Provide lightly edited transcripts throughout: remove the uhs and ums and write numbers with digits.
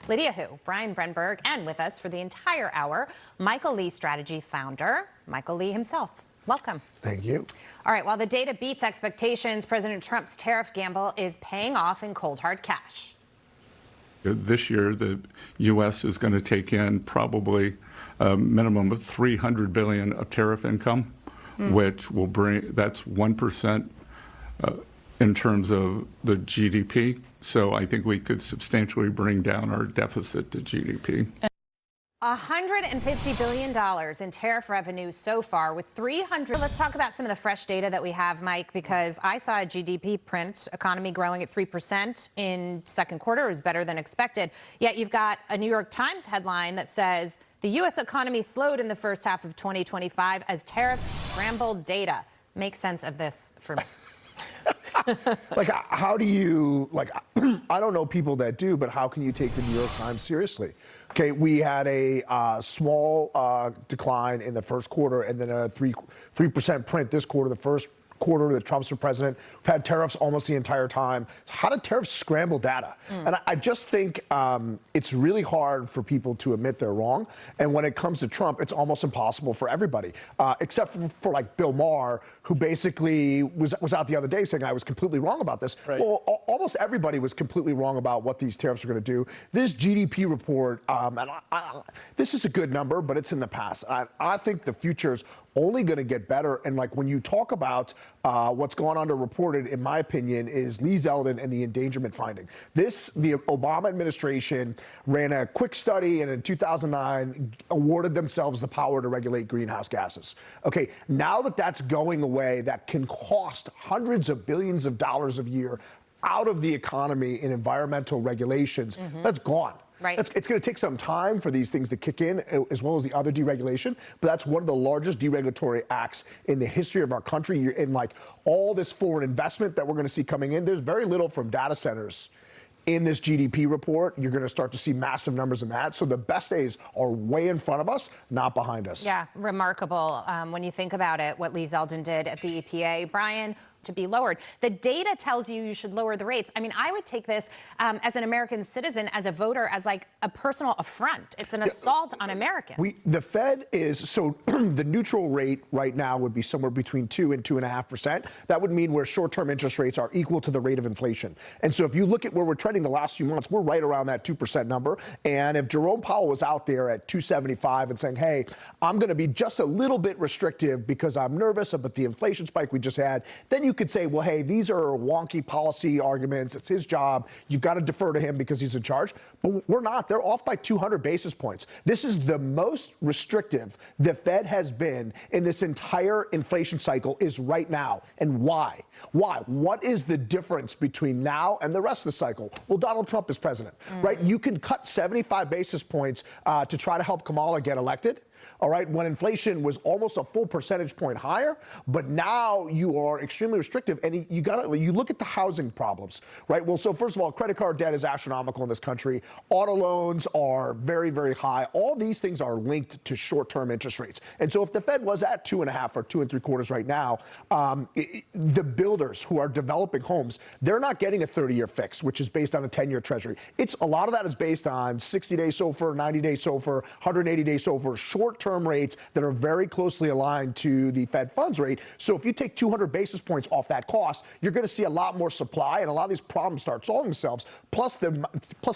Lydia Hu, Brian Brenberg, and with us for the entire hour, Michael Lee Strategy founder, Michael Lee himself. Welcome. Thank you. All right, while the data beats expectations, President Trump's tariff gamble is paying off in cold, hard cash. This year, the U.S. is going to take in probably a minimum of $300 billion of tariff income, which will bring, that's 1% in terms of the GDP. So I think we could substantially bring down our deficit to GDP. $150 billion in tariff revenue so far, with 300. Let's talk about some of the fresh data that we have, Mike, because I saw a GDP print, economy growing at 3% in second quarter. It was better than expected. Yet you've got a New York Times headline that says the U.S. economy slowed in the first half of 2025 as tariffs scrambled data. Make sense of this for me. Like, how do you, like, I don't know people that do, but how can you take the New York Times seriously? Okay, we had a small decline in the first quarter and then a 3% print this quarter, the first quarter that Trump's been president. We've had tariffs almost the entire time. How did tariffs scramble data? And I just think it's really hard for people to admit they're wrong. And when it comes to Trump, it's almost impossible for everybody, except for like Bill Maher, who basically was out the other day saying I was completely wrong about this. Right. Well, almost everybody was completely wrong about what these tariffs are going to do. This GDP report, and this is a good number, but it's in the past. I think the future's only going to get better. And like when you talk about what's gone underreported, in my opinion, is Lee Zeldin and the endangerment finding. The Obama administration ran a quick study and in 2009 awarded themselves the power to regulate greenhouse gases. Okay, now that that's going away, that can cost hundreds of billions of dollars a year out of the economy in environmental regulations. That's gone. Right. It's going to take some time for these things to kick in, as well as the other deregulation. But that's one of the largest deregulatory acts in the history of our country. In like all this foreign investment that we're going to see coming in, there's very little from data centers in this GDP report. You're going to start to see massive numbers in that. So the best days are way in front of us, not behind us. Yeah, remarkable when you think about it, what Lee Zeldin did at the EPA. Brian, to be lowered. The data tells you should lower the rates. I mean, I would take this as an American citizen, as a voter, as like a personal affront. It's an assault on Americans. The Fed is, so the neutral rate right now would be somewhere between 2 and 2.5%. That would mean where short-term interest rates are equal to the rate of inflation. And so if you look at where we're trending the last few months, we're right around that 2% number. And if Jerome Powell was out there at 2.75 and saying, hey, I'm going to be just a little bit restrictive because I'm nervous about the inflation spike we just had, then you could say, well, hey, these are wonky policy arguments. It's his job. You've got to defer to him because he's in charge. But we're not. They're off by 200 basis points. This is the most restrictive the Fed has been in this entire inflation cycle is right now. And why? Why? What is the difference between now and the rest of the cycle? Well, Donald Trump is president, right? You can cut 75 basis points to try to help Kamala get elected. All right, when inflation was almost a full percentage point higher, but now you are extremely restrictive, and you look at the housing problems, right? Well, so first of all, credit card debt is astronomical in this country. Auto loans are very, very high. All these things are linked to short-term interest rates. And so if the Fed was at 2.5 or 2 3/4 right now, the builders who are developing homes, they're not getting a 30-year fix, which is based on a 10-year treasury. A lot of that is based on 60-day SOFR, 90-day SOFR, 180-day SOFR, short-term rates that are very closely aligned to the Fed funds rate. So if you take 200 basis points off that cost, you're going to see a lot more supply, and a lot of these problems start solving themselves, plus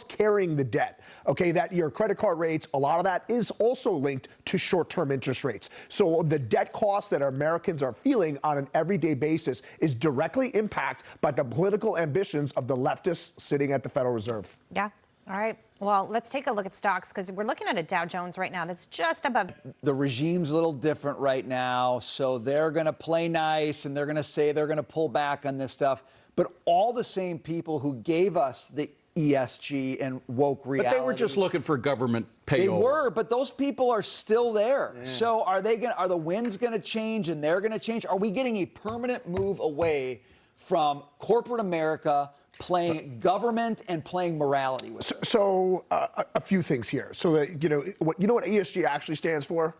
carrying the debt. Okay, that your credit card rates, a lot of that is also linked to short-term interest rates. So the debt costs that Americans are feeling on an everyday basis is directly impacted by the political ambitions of the leftists sitting at the Federal Reserve. Yeah. All right. Well, let's take a look at stocks because we're looking at a Dow Jones right now that's just above. The regime's a little different right now, so they're going to play nice and they're going to say they're going to pull back on this stuff. But all the same people who gave us the ESG and woke reality. But they were just looking for government payover. They were, but those people are still there. Yeah. So are the winds going to change and they're going to change? Are we getting a permanent move away from corporate America playing government and playing morality with So a few things here. So that, you know what ESG actually stands for?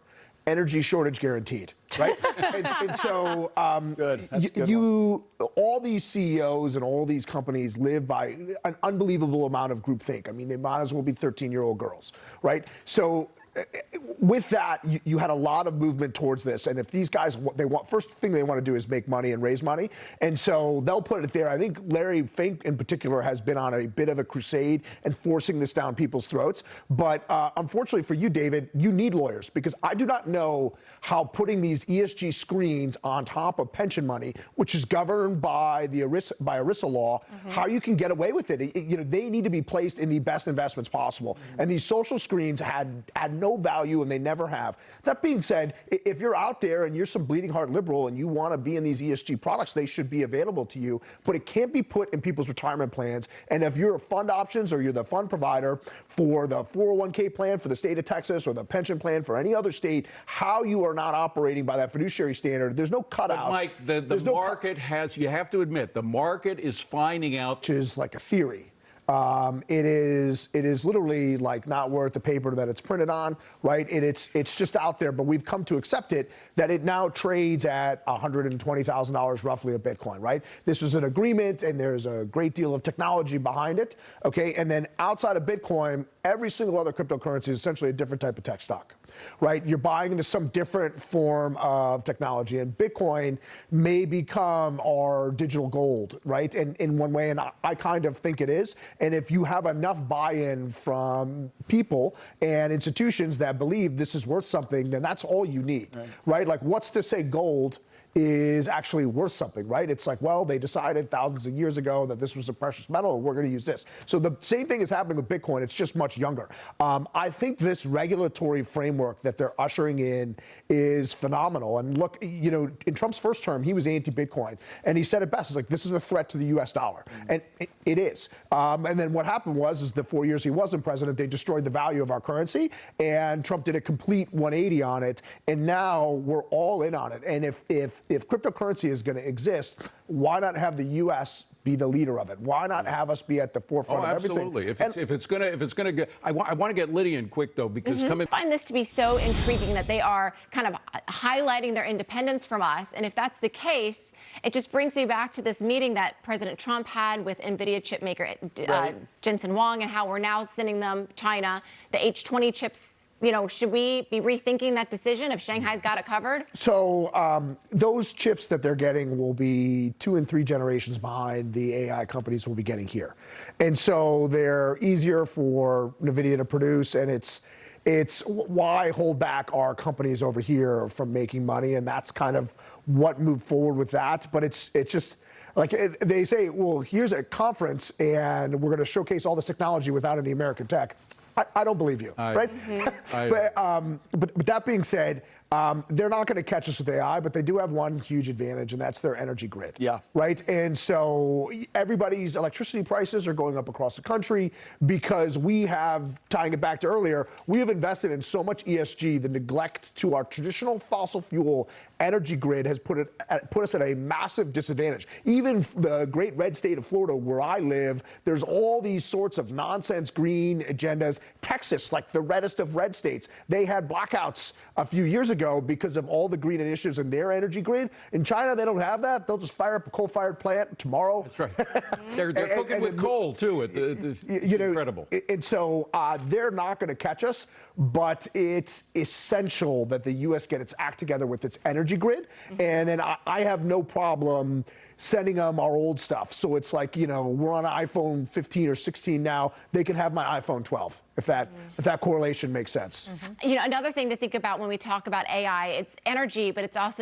energy shortage guaranteed, right? and so Good. That's a good all these CEOs and all these companies live by an unbelievable amount of groupthink. I mean, they might as well be 13-year-old girls, right? So with that, you had a lot of movement towards this. And if these guys, first thing they want to do is make money and raise money. And so they'll put it there. I think Larry Fink in particular has been on a bit of a crusade and forcing this down people's throats. But unfortunately for you, David, you need lawyers, because I do not know how putting these ESG screens on top of pension money, which is governed by the ERISA law, how you can get away with it. They need to be placed in the best investments possible. And these social screens had no value, and they never have. That being said, if you're out there and you're some bleeding heart liberal and you want to be in these ESG products, they should be available to you, but it can't be put in people's retirement plans. And if you're a fund options or you're the fund provider for the 401k plan for the state of Texas or the pension plan for any other state, how you are not operating by that fiduciary standard, there's no cutout. But Mike, the market you have to admit, the market is finding out. Which is like a theory. It is literally like not worth the paper that it's printed on, right? It's just out there, but we've come to accept it that it now trades at $120,000 roughly a Bitcoin, right? This was an agreement, and there's a great deal of technology behind it, okay? And then outside of Bitcoin, every single other cryptocurrency is essentially a different type of tech stock, right? You're buying into some different form of technology, and Bitcoin may become our digital gold, right? And in one way, and I kind of think it is. And if you have enough buy-in from people and institutions that believe this is worth something, then that's all you need, right? Like, what's to say gold is actually worth something, right? It's like, well, they decided thousands of years ago that this was a precious metal, we're going to use this. So the same thing is happening with Bitcoin, it's just much younger. I think this regulatory framework that they're ushering in is phenomenal. And look, in Trump's first term, he was anti-Bitcoin, and he said it best. It's like, this is a threat to the US dollar. And it is. And then what happened was the 4 years he wasn't president, they destroyed the value of our currency, and Trump did a complete 180 on it, and now we're all in on it. And if cryptocurrency is going to exist, why not have the U.S. be the leader of it? Why not have us be at the forefront of everything? Absolutely. If it's going to get, I want to get Lydia in quick though, because I find this to be so intriguing that they are kind of highlighting their independence from us. And if that's the case, it just brings me back to this meeting that President Trump had with NVIDIA chip maker Jensen Huang, and how we're now sending them China the H20 chips. Should we be rethinking that decision if Shanghai's got it covered? So those chips that they're getting will be 2 and 3 generations behind the AI companies will be getting here. And so they're easier for NVIDIA to produce, and it's why hold back our companies over here from making money, and that's kind of what moved forward with that. But it's just like they say, well, here's a conference, and we're going to showcase all this technology without any American tech. I don't believe you, right? But that being said, they're not going to catch us with AI, but they do have one huge advantage, and that's their energy grid. Yeah. Right? And so everybody's electricity prices are going up across the country because we have, tying it back to earlier, we have invested in so much ESG, the neglect to our traditional fossil fuel energy grid has put us at a massive disadvantage. Even the great red state of Florida, where I live, there's all these sorts of nonsense green agendas. Texas, like the reddest of red states, they had blackouts a few years ago because of all the green initiatives in their energy grid. In China, they don't have that. They'll just fire up a coal-fired plant tomorrow. That's right. They're cooking with coal, too. It's incredible. And so they're not going to catch us, but it's essential that the U.S. get its act together with its energy grid. And then I have no problem sending them our old stuff. So it's like, we're on an iPhone 15 or 16 now. They can have my iPhone 12, if that correlation makes sense. Another thing to think about when we talk about AI, it's energy, but it's also